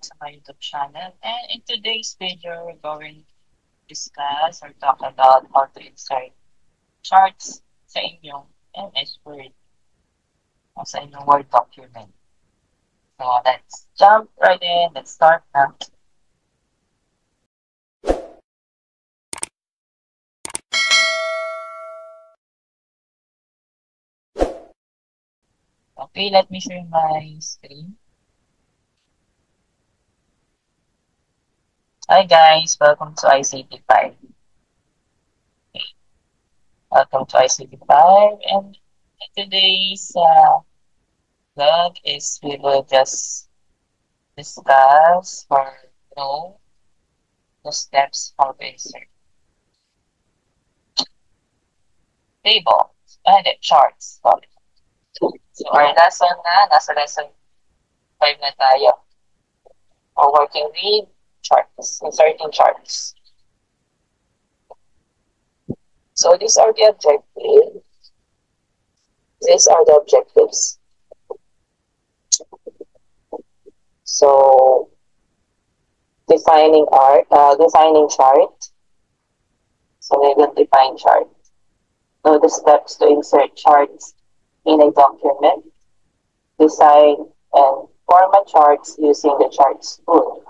back to my YouTube channel. And in today's video, we're going to discuss or talk about how to insert charts sa inyong MS Word o sa inyong Word document. So let's jump right in. Let's start now. Okay, let me share my screen. Hi guys, welcome to ICT 5. Okay. Welcome to ICT 5, and today's vlog is we will just discuss or know the steps how to insert tables and charts. Sorry. So our lesson nasa lesson 5 na tayo. We're working with charts, inserting charts. So these are the objectives. These are the objectives. So defining chart. So we will define chart. Know the steps to insert charts in a document. Design and format charts using the charts tool.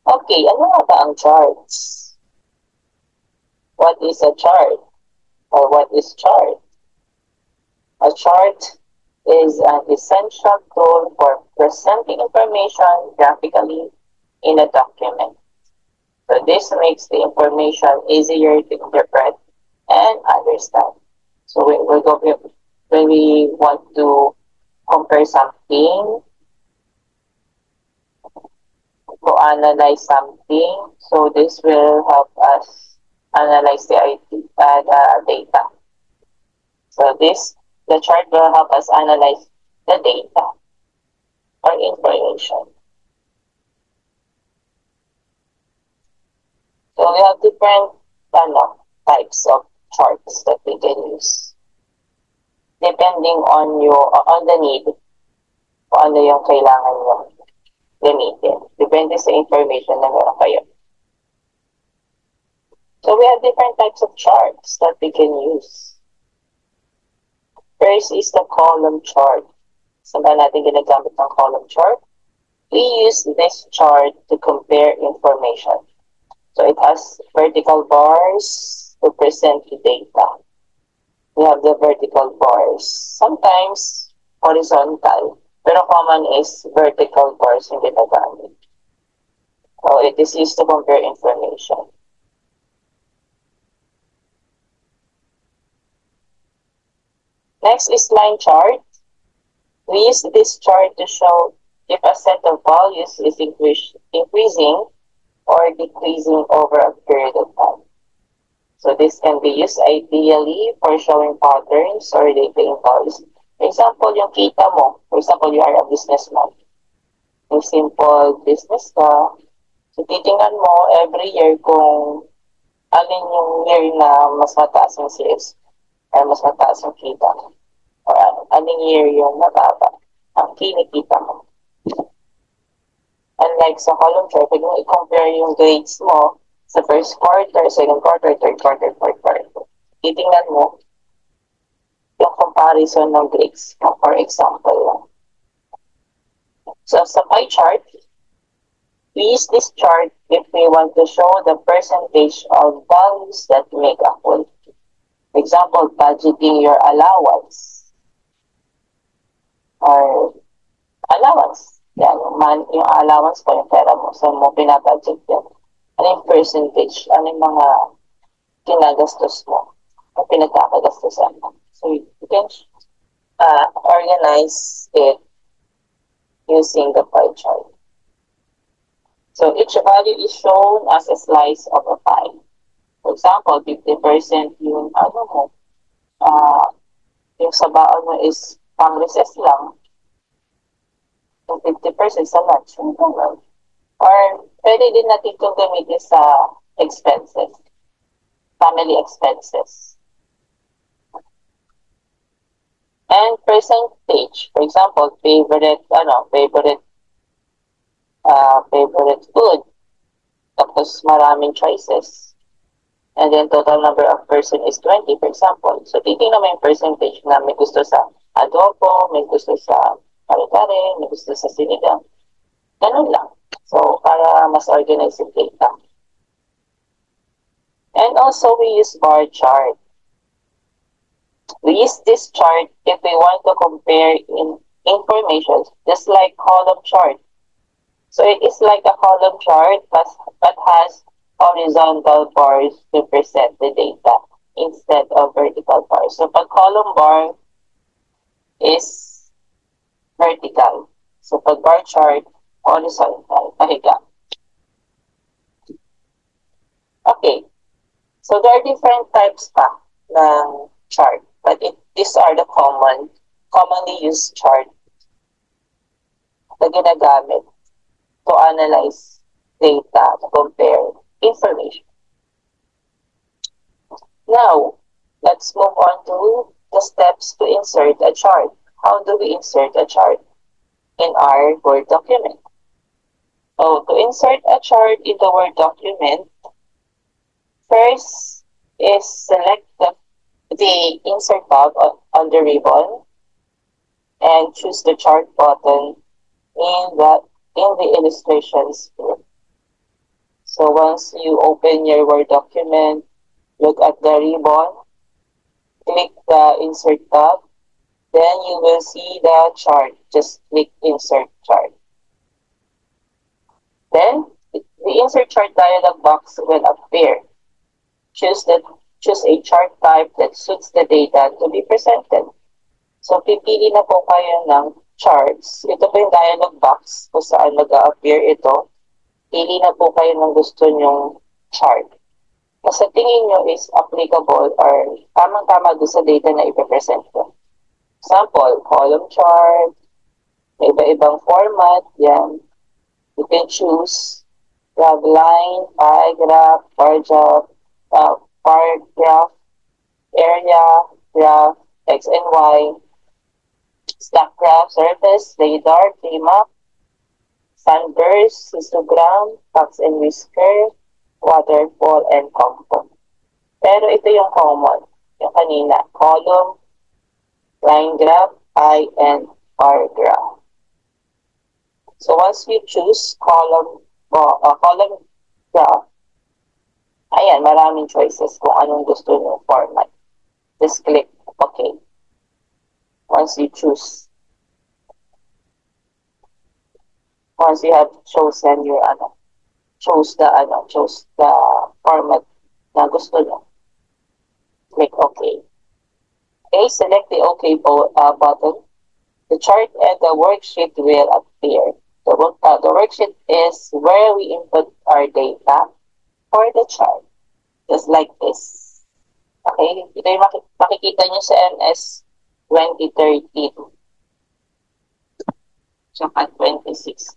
Okay, ano nga ba ang charts? What is a chart? Or what is chart? A chart is an essential tool for presenting information graphically in a document. So this makes the information easier to interpret and understand. So when we want to compare something, to analyze something, so this will help us analyze the data. So the chart will help us analyze the data or information. So we have different types of charts that we can use depending on the need, kung ano yung kailangan nyo gamitin. Depende sa information na meron kayo. So we have different types of charts that we can use. First is the column chart. Saan ba natin ginagamit ng column chart? We use this chart to compare information. So it has vertical bars to present the data. We have the vertical bars. Sometimes horizontal, pero common is vertical bars yung ginagamit. So it is used to compare information. Next is line chart. We use this chart to show if a set of values is increasing or decreasing over a period of time. So this can be used ideally for showing patterns or data in values. For example, yung kita mo. For example, you are a businessman. Yung simple business ka. So titingnan mo every year kung alin yung year na mas mataas yung sales or mas mataas yung kita. Or alin year yung mababa ang kinikita mo. Unlike sa column chart, pwede mo i-compare yung grades mo sa first quarter, second quarter, third quarter, fourth quarter. Titingnan mo yung comparison ng grades, for example. So sa pie chart, we use this chart if we want to show the percentage of values that make a whole. For example, budgeting your allowance. Or allowance. Yan, yung allowance ko, yung pera mo. So mo pinabudget yan. Ano yung percentage? Ano yung mga kinagastos mo? O pinagkakagastosan mo? So you can organize it using the pie chart. So each value is shown as a slice of a pie. For example, 50% yung yung sa baon mo is pang-recess lang. Yung 50% sa lunch. Yung gano'n. Or pwede din natin itong gamitin sa expenses. Family expenses. And percentage. For example, favorite food. Tapos maraming choices. And then total number of person is 20, for example. So titingnan mo yung percentage na may gusto sa adobo, may gusto sa kare-kare, may gusto sa sinigang. Ganun lang. So, para mas organized yung data. And also, we use bar chart. We use this chart if we want to compare information, just like column chart. So it is like a column chart, but has horizontal bars to present the data instead of vertical bars. So pag column bar is vertical. So pag bar chart, horizontal, pahiga. Okay. So there are different types pa ng chart, but these are the commonly used chart na ginagamit to analyze data, to compare information. Now, let's move on to the steps to insert a chart. How do we insert a chart in our Word document? So, to insert a chart in the Word document, first is select the Insert tab on the ribbon and choose the Chart button in the Illustrations group. So once you open your Word document, look at the ribbon, click the Insert tab, then you will see the chart. Just click Insert Chart. Then the Insert Chart dialog box will appear. Choose a chart type that suits the data to be presented. So pipili na po kayo ng charts. Ito po yung dialog box kung saan mag-a-appear ito. Pili na po kayo ng gusto nyong chart. Na sa tingin nyo is applicable or tamang-tama doon sa data na ipipresent ko. Example, column chart, may iba-ibang format, yan. You can choose graph line, pie graph, bar graph, area, graph, X and Y, stack graph, surface, radar, map, sunburst, histogram, fox and whisker, waterfall, and compound. Pero ito yung common, yung kanina, column, line graph, pie, and bar graph. So once you choose column graph, ayan, maraming choices kung anong gusto nyo format. Just click OK. Once you choose. Once you have chosen your chose the format na gusto nyo. Click OK. Okay, select the OK button. The chart and the worksheet will appear. The worksheet is where we input our data for the chart. Just like this. Okay? Ito yung makikita nyo sa MS 2013. Tsaka 2016.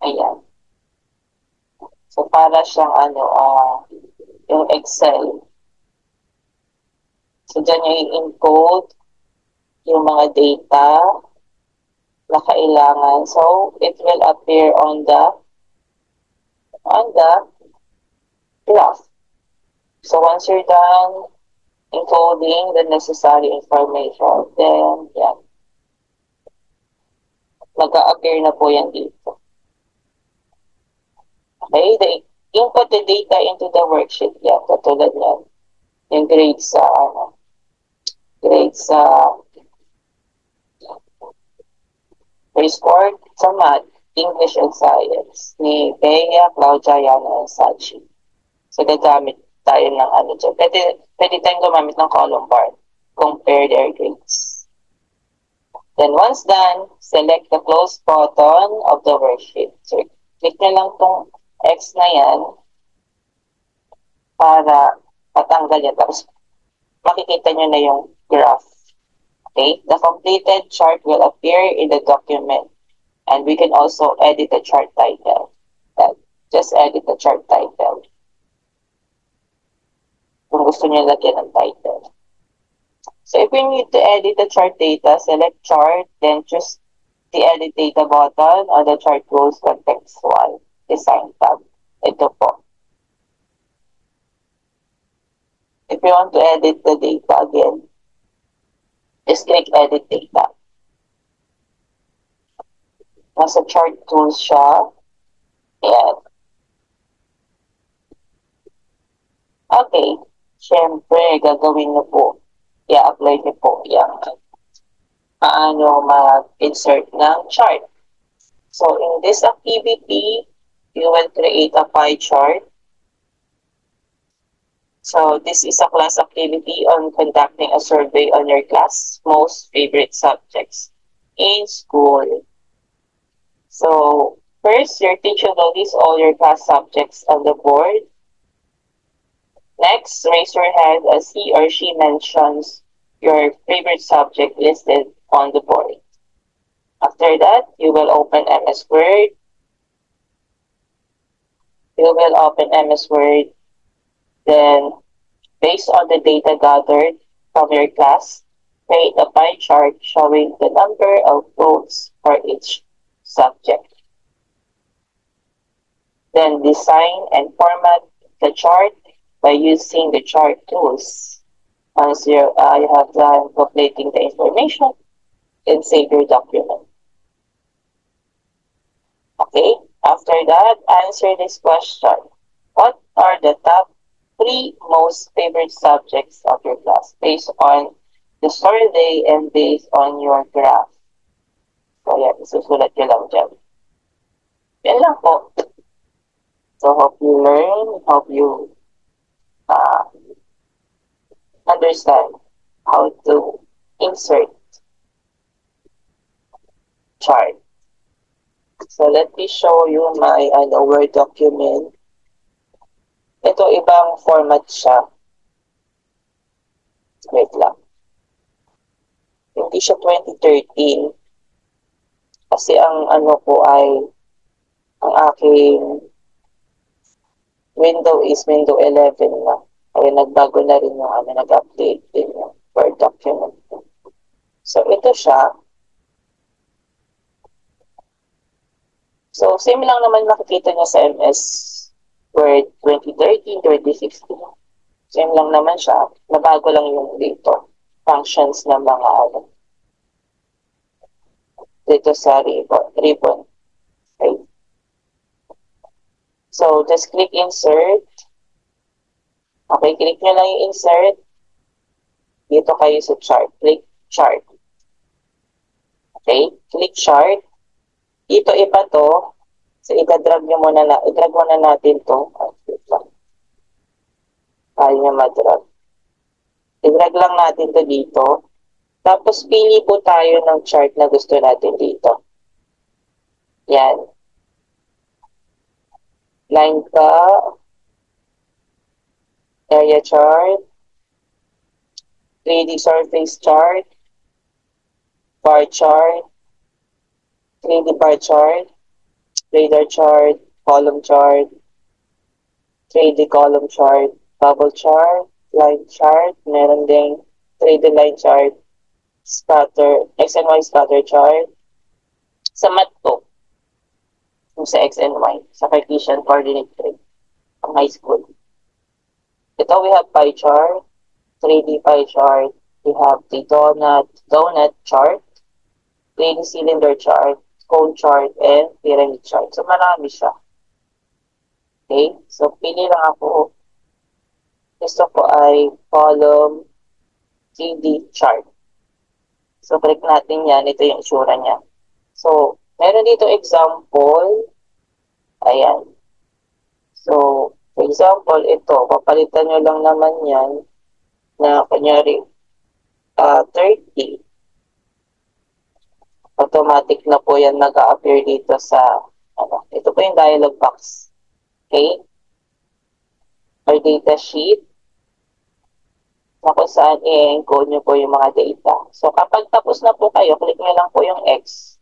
Ayan. So, para siyang yung Excel. So, dyan yung i-encode yung mga data na kailangan. So, it will appear on the graph. So once you're done encoding the necessary information, then yan. Mag-a-appear na po yan dito. Okay, input the data into the worksheet. Yan, katulad yan. Yung grades score sa math, English and Science ni Bea, Claudia, Yana, and Sachi. So, gagamit tayo ng dyan. Pwede tayong gumamit ng column bar. Compare their grades. Then, once done, select the close button of the worksheet. So, click nyo lang tong X na yan para patanggal yan. Tapos, makikita nyo na yung graph. Okay? The completed chart will appear in the document. And we can also edit the chart title. Just edit the chart title. Kung gusto niyo lagyan ng title. So if we need to edit the chart data, select chart, then choose the edit data button on the chart tools contextual design tab. Ito po. If you want to edit the data again, just click edit data. Nasa chart tools siya. Ayan. Okay. Siyempre, gagawin niyo po. I-apply niyo po yung paano mag-insert ng chart. So, in this activity, you will create a pie chart. So, this is a class activity on conducting a survey on your class most favorite subjects in school. So, first, your teacher will list all your class subjects on the board. Next, raise your hand as he or she mentions your favorite subject listed on the board. After that, you will open MS Word. You will open MS Word. Then, based on the data gathered from your class, create a pie chart showing the number of votes for each subject. Then, design and format the chart by using the chart tools. Once you have done populating the information, then save your document. Okay, after that, answer this question. What are the top 3 most favorite subjects of your class based on the survey and based on your graph? So, yan, isusulat nyo lang dyan. Yan lang po. So, hope you learn, hope you understand how to insert chart. So, let me show you my Word document. Ito, ibang format siya. Wait lang. Hindi siya 2013. Kasi ang ko ay, ang aking window is window 11 na. Ay nagbago na rin yung nag-update din yung Word document. So, ito siya. So, same lang naman makikita niya sa MS Word 2013, 2016. Same lang naman siya. Nabago lang yung dito. Functions ng mga dito sa ribbon. Okay. So, just click insert. Okay, click nyo lang yung insert. Dito kayo sa chart. Click chart. Okay, click chart. Dito iba to. So, i-drag muna natin to. Ayaw niya ma-drag. I-drag lang natin to dito. Tapos, pili po tayo ng chart na gusto natin dito. Yan. Line ka. Area chart. 3D surface chart. Bar chart. 3D bar chart. Radar chart. Column chart. 3D column chart. Bubble chart. Line chart. Meron ding 3D line chart. Scatter. X and Y scatter chart. Sa math to. Yung sa X and Y. Sa Cartesian coordinate grid. Ang high school. Ito we have pie chart. 3D pie chart. We have the donut chart. 3D cylinder chart. Cone chart, and pyramid chart. So, marami siya. Okay? So, pili lang ako. Gusto ko ay column 3D chart. So, click natin yan. Ito yung itsura niya. So, meron dito example. Ayan. So, for example, ito. Papalitan nyo lang naman yan na, kunyari, 30. Automatic na po yan nag-a-appear dito sa, ito po yung dialog box. Okay? Or data sheet. Na kung saan i-encode nyo po yung mga data. So, kapag tapos na po kayo, click nyo lang po yung X.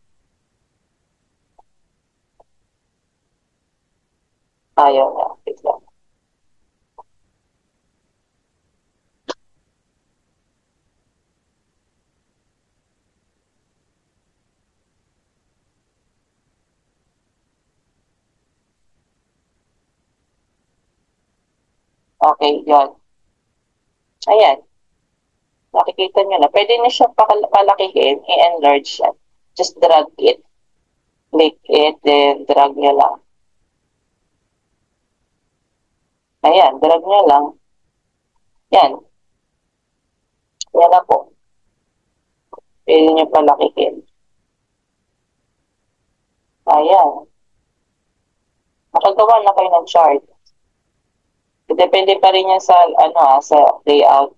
Ayaw na. Click lang. Okay, yon. Ayan. Nakikita nyo na. Pwede na siya palakihin, i-enlarge siya. Just drag it. Click it, then drag nyo lang. Ayan, drag nyo lang. Yan. Yan na po. Pwede nyo palakihin. Ayan. Nakagawa na kayo ng chart. Depende pa rin yan sa, sa layout.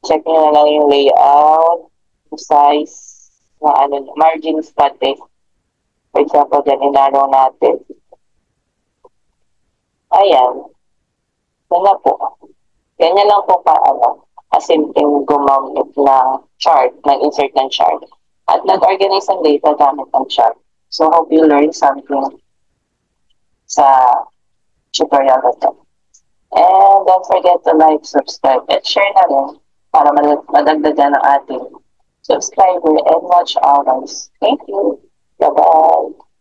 Check nyo na lang yung layout, yung size, na margins pati. For example, dyan inaraw natin. Ayan. Yan na po. Ganyan lang po kasimpleng gumamit na chart, nag-insert ng chart. At nag-organize ng data gamit ng chart. So, hope you learn something sa tutorial na to. And don't forget to like, subscribe, and share na rin para madagdagan ng ating subscriber and watch hours. Thank you. Bye-bye.